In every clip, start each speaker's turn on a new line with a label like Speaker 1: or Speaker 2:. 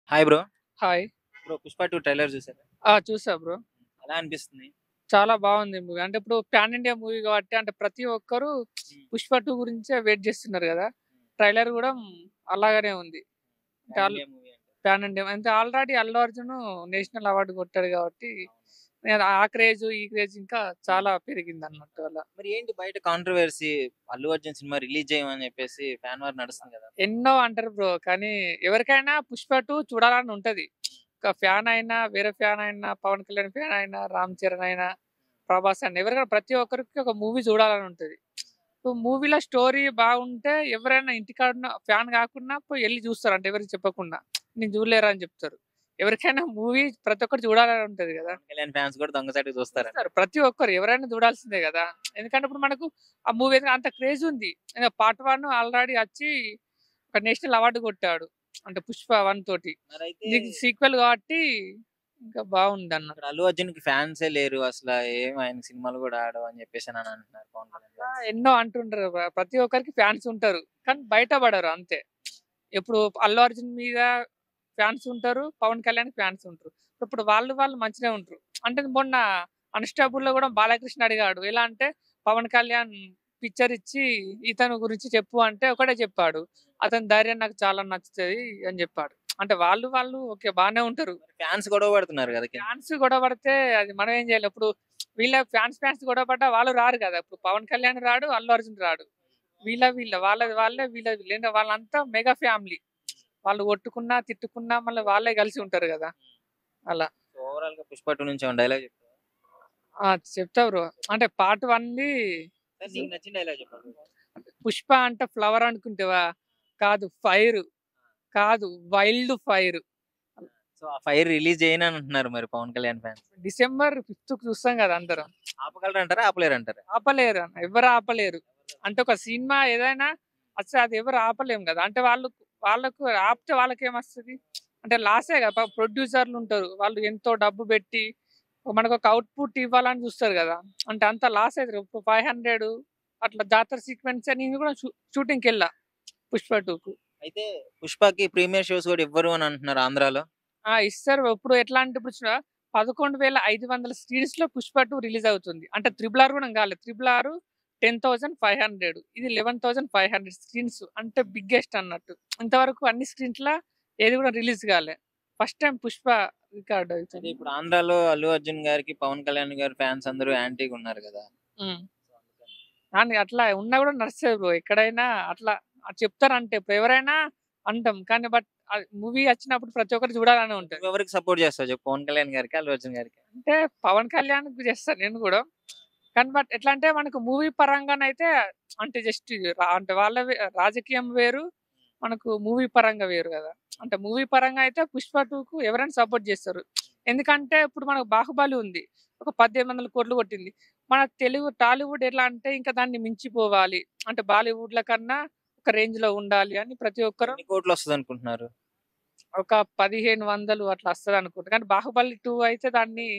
Speaker 1: Hi bro.
Speaker 2: Hi.
Speaker 1: Bro 'Pushpa 2' trailer చూసారా?
Speaker 2: చూసా bro.
Speaker 1: ఎలా అనిపిస్తుంది?
Speaker 2: చాలా బావుంది మూవీ. అంటే ఇప్పుడు పాన్ ఇండియా మూవీ కాబట్టి అంటే ప్రతి ఒక్కరు
Speaker 1: హ్మ్.
Speaker 2: 'పుష్ప 2' గురించే వెయిట్ జేస్తున్నారు గదా!
Speaker 1: హ్మ్.
Speaker 2: ట్రైలర్ గూడా అలాగనే ఉంది. అంటే
Speaker 1: పాన్ ఇండియా మూవీ అంటే.
Speaker 2: పాన్ ఇండియా అంటే already Allu Arjun national award కొట్టాడు గాబట్టి
Speaker 1: అవును.
Speaker 2: ఆ క్రేజ్, ఈ క్రేజ్ ఇంకా
Speaker 1: హ్మ్.
Speaker 2: చాలా పెరిగిందన్నట్టు అలా.
Speaker 1: మరి ఏంటి బయట controversy 'Allu Arjun' cinema release చేయమని చెప్పేసి ఫ్యాన్ వార్ నడుస్తుంది కదా!
Speaker 2: ఎన్నో అంటారు బ్రో. కానీ ఎవరికైనా 'పుష్ప 2' చూడాలని ఉంటది. ఒక ఫ్యాన్ అయినా, వేరే ఫ్యాన్ అయినా, పవన్ కళ్యాణ్ ఫ్యాన్ అయినా, రామ్ చరణ్ అయినా, ప్రభాస్ అయినా ఎవరికైనా ప్రతి ఒక్కరికి ఒక మూవీ చూడాలని ఉంటది. సో, మూవీలో స్టోరీ బాగుంటే ఎవరైనా ఇంటికాడున్న ఫ్యాన్ గాకున్నా పోయి ఎళ్లి జూస్తారు. అంటే ఎవరికీ చెప్పకుండా. నేను జూడలేరా అని జెప్తారు. ఎవరికైనా మూవీ ప్రతి ఒక్కరు చూడాలని ఉంటది గదా!
Speaker 1: పవన్ కళ్యాణ్ ఫ్యాన్స్ కూడా దొంగసాటుగా చూస్తారంట.
Speaker 2: చూస్తారు. ప్రతి ఒక్కరు ఎవరైనా జూడాల్సిందే గదా! ఎందుకంటే ఇప్పుడు మనకు ఆ మూవీ అంత క్రేజ్ ఉంది. పార్ట్ 1 ఆల్రెడీ అచ్చి ఒక నేషనల్ అవార్డ్ కొట్టాడు. అంటే 'పుష్ప 1' తోటి.
Speaker 1: మరైతే
Speaker 2: ఇది సీక్వెల్ కాబట్టి ఇంకా బావుందన్నట్టు.
Speaker 1: ఇక్కడ 'అల్లు అర్జున్‌కి' ఫ్యాన్సే లేరు అసల. ఏం ఆయన సినిమాలు కూడా ఆడవు అని చెప్పేసని అంటున్నారు పవన్ కళ్యాణ్ ఫ్యాన్స్.
Speaker 2: ఎన్నో అంటుంటారు. ప్రతి ఒక్కరికి ఫ్యాన్స్ ఉంటారు. కానీ బయట పడరు అంతే. ఇప్పుడు 'అల్లు అర్జున్' మీద ఫ్యాన్స్ ఉంటారు. 'పవన్ కళ్యాణ్‌కి' ఫ్యాన్స్ ఉంటారు. ఇప్పుడు వాళ్ళు మంచిగానే ఉంటారు. అంటే మొన్న 'అన్‌స్టాబుల్‌లో' కూడా బాలకృష్ణ అడిగాడు. ఎలా అంటే పవన్ కళ్యాణ్ పిక్చర్ ఇచ్చి ఇతని గురించి చెప్పు అంటే ఒకటే చెప్పాడు. అతని ధైర్యం నాకు చాలా నచ్చుతది అని చెప్పాడు. అంటే వాళ్ళు ఓకే బానే ఉంటారు.
Speaker 1: మరి ఫ్యాన్స్ గొడవ పడుతున్నారు కదా కింద.
Speaker 2: ఫ్యాన్స్ గొడవ పడితే అది మనం ఏం చేయలేం. ఇప్పుడు వీళ్ళ ఫ్యాన్స్ గొడవ పడ్డా వాళ్ళు రారు కదా! ఇప్పుడు 'పవన్ కళ్యాణ్' రాడు, 'అల్లు అర్జున్' రాడు. వాళ్ళది వాళ్ళే, వీళ్ళది వీళ్ళే వాళ్ళంతా మెగా ఫ్యామిలీ. వాళ్ళు కొట్టుకున్నా, తిట్టుకున్నా మళ్ళీ వాళ్ళే కలిసి ఉంటారు గదా! అలా.
Speaker 1: సో ఓవరాల్‌గా 'పుష్ప 2' నుంచి ఏమన్నా డైలాగ్ చెప్తావా?
Speaker 2: చెప్తా బ్రో. అంటే పార్ట్ 1ది
Speaker 1: సరే నీకు నచ్చిన డైలాగ్ చెప్పండి.
Speaker 2: 'పుష్ప' అంటే ఫ్లవర్ అనుకుంటివా? కాదు ఫైరు. కాదు వైల్డ్ ఫైర్.
Speaker 1: సో ఆ ఫైర్ రిలీజ్ చేయనని అంటున్నారు మరి పవన్ కళ్యాణ్ ఫ్యాన్స్.
Speaker 2: డిసెంబర్ 5థ్‌కి చూస్తాం గదా! అందరం.
Speaker 1: ఆపగలరంటారా? ఆపలేరంటారా?
Speaker 2: ఆపలేరు. ఎవ్వరు ఆపలేరు. అంటే ఒక సినిమా ఏదైనా అసలు అది ఎవరు ఆపలేం గదా! అంటే వాళ్ళకు ఆపితే వాళ్ళకేమొస్తది? అంటే లాసే గదా! ప్రొడ్యూసర్‌లుంటారు. వాళ్ళు ఎంతో డబ్బు బెట్టి మనకొక అవుట్‌పుట్ ఇవ్వాలని జూస్తారు గదా! అంటే అంత లాస్ అయితరు. ఇప్పుడు 500 అట్లా జాతర సీక్వెన్సే నేను గూడా షూటింగ్‌కెళ్ళా 'పుష్ప 2'కు.
Speaker 1: అయితే 'పుష్పకి' ప్రీమియర్ షోస్ గూడా ఇవ్వరు అని అంటున్నారు ఆంధ్రాలో.
Speaker 2: ఇస్తారు. ఇప్పుడు ఎట్లా అంటే ఇప్పుడు 11,500 స్క్రీన్స్‌లో 'పుష్ప 2' రిలీజ్ అవుతుంది. అంటే 'త్రిబుల్ ఆర్' గూడా గాలేదు. 'త్రిబుల్ ఆర్' 10,500 ఇది 11,500 స్క్రీన్స్ అంటే బిగ్గెస్ట్ అన్నట్టు. ఇంతవరకు అన్ని స్క్రీన్స్‌ల ఏది గూడా రిలీజ్ గాలే. ఫస్ట్ టైమ్ 'పుష్ప' రికార్డ్
Speaker 1: అయితే
Speaker 2: అవుతుంది.
Speaker 1: ఇప్పుడు ఆంధ్రాలో 'అల్లు అర్జున్' గారికి, 'పవన్ కళ్యాణ్' గారి ఫ్యాన్స్ అందరూ యాంటీగా ఉన్నారు గదా!
Speaker 2: హ్మ్.
Speaker 1: సో అందుకని.
Speaker 2: కానీ అట్లా ఉన్నా గూడా నడుస్తది బ్రో. ఎక్కడైనా అట్లా చెప్తారంటే ఇప్పుడు ఎవరైనా అంటాం. కానీ మూవీ వచ్చినప్పుడు ప్రతి ఒక్కరు చూడాలనే ఉంటది.
Speaker 1: నువ్వెవరికి సపోర్ట్ చేస్తావు చెప్పు? 'పవన్ కళ్యాణ్' గారికా? 'అల్లు అర్జున్' గారికా?
Speaker 2: అంటే 'పవన్ కళ్యాణ్‌కి' చేస్తా నేను గూడా. కానీ ఎట్లా అంటే మనకు మూవీ పరంగానైతే అంటే జస్ట్ అంటే రాజకీయం వేరు. మనకు మూవీ పరంగా వేరు గదా! అంటే మూవీ పరంగా అయితే 'పుష్ప 2'కు ఎవరైనా సపోర్ట్ జేస్తారు. ఎందుకంటే ఇప్పుడు మనకు 'బాహుబలి' ఉంది. ఒక 18,000,00,00,000 కొట్టింది. మన తెలుగు టాలీవుడ్ ఎట్లా అంటే ఇంకా దాన్ని మించిపోవాలి. అంటే బాలీవుడ్‌ల కన్నా ఒక రేంజ్‌లో ఉండాలి అని ప్రతి ఒక్కరు
Speaker 1: ఎన్ని కోట్లొస్తదనుకుంటున్నారు?
Speaker 2: ఒక 1500 అట్లా వస్తదనుకుంటా. కానీ 'బాహుబలి 2' అయితే దాన్ని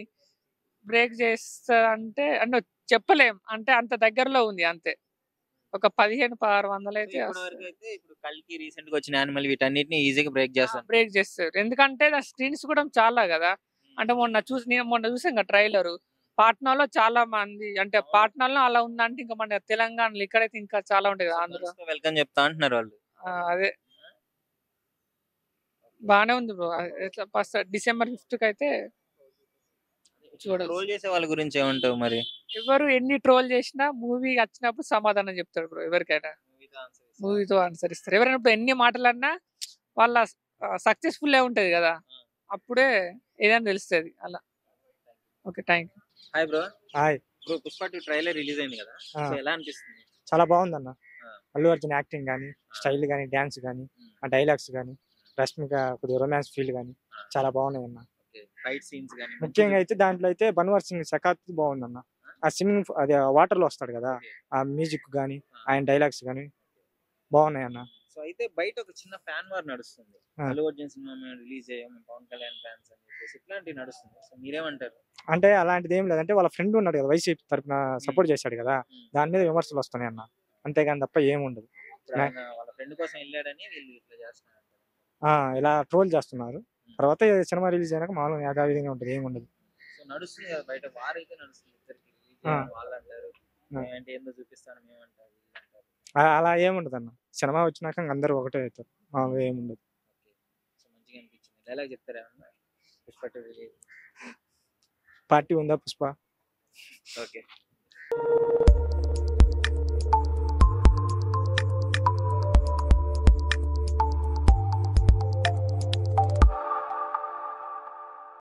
Speaker 2: బ్రేక్ చేస్తదంటే చెప్పలేం. అంటే అంత దగ్గరలో ఉంది అంతే. ఒక 15, 1600
Speaker 1: సో
Speaker 2: అయితే వస్తది.
Speaker 1: ఇప్పటివరకైతే ఇప్పుడు 'కల్కి' రీసెంట్‌గా వచ్చిన 'యానిమల్' వీటన్నిటిని ఈజీగా బ్రేక్ చేస్తదంటారు.
Speaker 2: బ్రేక్ చేస్తరు. ఎందుకంటే దాని స్క్రీన్స్ కూడా చాలా గదా! అంటే నేను మొన్న చూసాం కదా ట్రైలరు. పాట్నాలో చాలా మంది అంటే
Speaker 1: అవును.
Speaker 2: పాట్నాలో అలా ఉందంటే ఇంకా మన తెలంగాణలో ఇక్కడైతే ఇంకా చాలా ఉంటాయి
Speaker 1: సో
Speaker 2: కదా! ఆంధ్ర.
Speaker 1: గన్స్‌తో వెల్కమ్ చెప్తా అంటున్నారు వాళ్ళు.
Speaker 2: అదే బానే ఉంది బ్రో. ఎట్లా డిసెంబర్ 5థ్‌కైతే చూడొచ్చు.
Speaker 1: ట్రోల్ చేసే వాళ్ళ గురించి ఏమంటావు మరి?
Speaker 2: ఎవరు ఎన్ని ట్రోల్ చేసినా మూవీ వచ్చినప్పుడు సమాధానం చెప్తాడు బ్రో ఎవరికైనా.
Speaker 1: మూవీతో ఆన్సర్ ఇస్తారు.
Speaker 2: మూవీతో అనుసరిస్తారు. ఎవరైనా ఇప్పుడు ఎన్ని మాటలన్నా వాళ్ళ సక్సెస్‌ఫుల్లే ఉంటది గదా! అప్పుడే ఏదైనా తెలుస్తది అలా. Okay. Thank you.
Speaker 1: Hi bro.
Speaker 3: Hi.
Speaker 1: Bro 'Pushpa 2' trailer release అయింది కదా!
Speaker 3: ఆ!
Speaker 1: సో ఎలా అనిపిస్తుంది?
Speaker 3: చాలా బావుందన్న.
Speaker 1: ఆ!
Speaker 3: అల్లు అర్జున్ యాక్టింగ్ గాని,
Speaker 1: ఆ!
Speaker 3: స్టైల్ గాని, డాన్స్ గాని,
Speaker 1: హ్మ్.
Speaker 3: ఆ డైలాగ్స్ గాని, రష్మిక కొద్దిగా రొమాన్స్ ఫీల్ గాని
Speaker 1: ఆ!
Speaker 3: చాలా బాగున్నాయన్న.
Speaker 1: ఓకే. ఫైట్ సీన్స్ గాని
Speaker 3: ముఖ్యంగా
Speaker 1: మంచిగా
Speaker 3: అయితే దాంట్లో అయితే 'బన్వర్ సింగ్' సఖాత్ బావుందన్న.
Speaker 1: ఆ!
Speaker 3: ఆ స్విమ్మింగ్ అదే వాటర్‌లో వస్తాడు గదా!
Speaker 1: ఓకే.
Speaker 3: ఆ మ్యూజిక్ గాని,
Speaker 1: ఆ!
Speaker 3: ఆయన డైలాగ్స్ గాని బావున్నాయన్న.
Speaker 1: సో అయితే బయట ఒక చిన్న ఫ్యాన్ వార్ నడుస్తుంది.
Speaker 3: ఆ!
Speaker 1: 'అల్లు అర్జున్' సినిమా మేము రిలీజ్ చేయం. మేము 'పవన్ కళ్యాణ్' ఫ్యాన్స్ అని చెప్పేసి ఇట్లాంటివి నడుస్తుంది. సో మీరేమంటారు?
Speaker 3: అంటే అలాంటిదేం లేదంటే వాళ్ళ ఫ్రెండ్ ఉన్నాడు గదా! వైసీపీ తరపున
Speaker 1: హ్మ్.
Speaker 3: సపోర్ట్ చేశాడు గదా!
Speaker 1: హ్మ్.
Speaker 3: దాని మీద విమర్శలొస్తున్నాయన్న. అంతేగాని తప్ప ఏముండదు.
Speaker 1: ఇప్పుడు
Speaker 3: న
Speaker 1: ఆయన వాళ్ళ ఫ్రెండ్ కోసం ఎళ్ళాడని వీళ్ళు ఇట్లా చేస్తున్నారంటారు.
Speaker 3: ఇలా ట్రోల్ చేస్తున్నారు. తర్వాత సినిమా రిలీజ్ అయినాక మామూలుగా యథావిధిగా ఉంటుంది, ఏమి ఉండదు.
Speaker 1: సో నడుస్తుంది కదా బయట వార్ అయితే నడుస్తుంది ఇద్దరికి
Speaker 3: ఆ.
Speaker 1: వాళ్ళు అంటారు
Speaker 3: ఆ.
Speaker 1: మేమంటే ఏందో చూపిస్తాను మేమంటారు వీళ్ళు అంటారు.
Speaker 3: అలా ఏముండదు అన్న. సినిమా వచ్చినాక ఇంక అందరూ ఒకటే అవుతారు, మామూలుగా ఏముండదు.
Speaker 1: ఓకే సో మంచిగా అనిపించింది. డైలాగ్ చెప్తారా ఏమన్నా? పుష్ప 2 రిలీజ్.
Speaker 3: పార్టీ ఉందా పుష్ప?
Speaker 1: ఓకే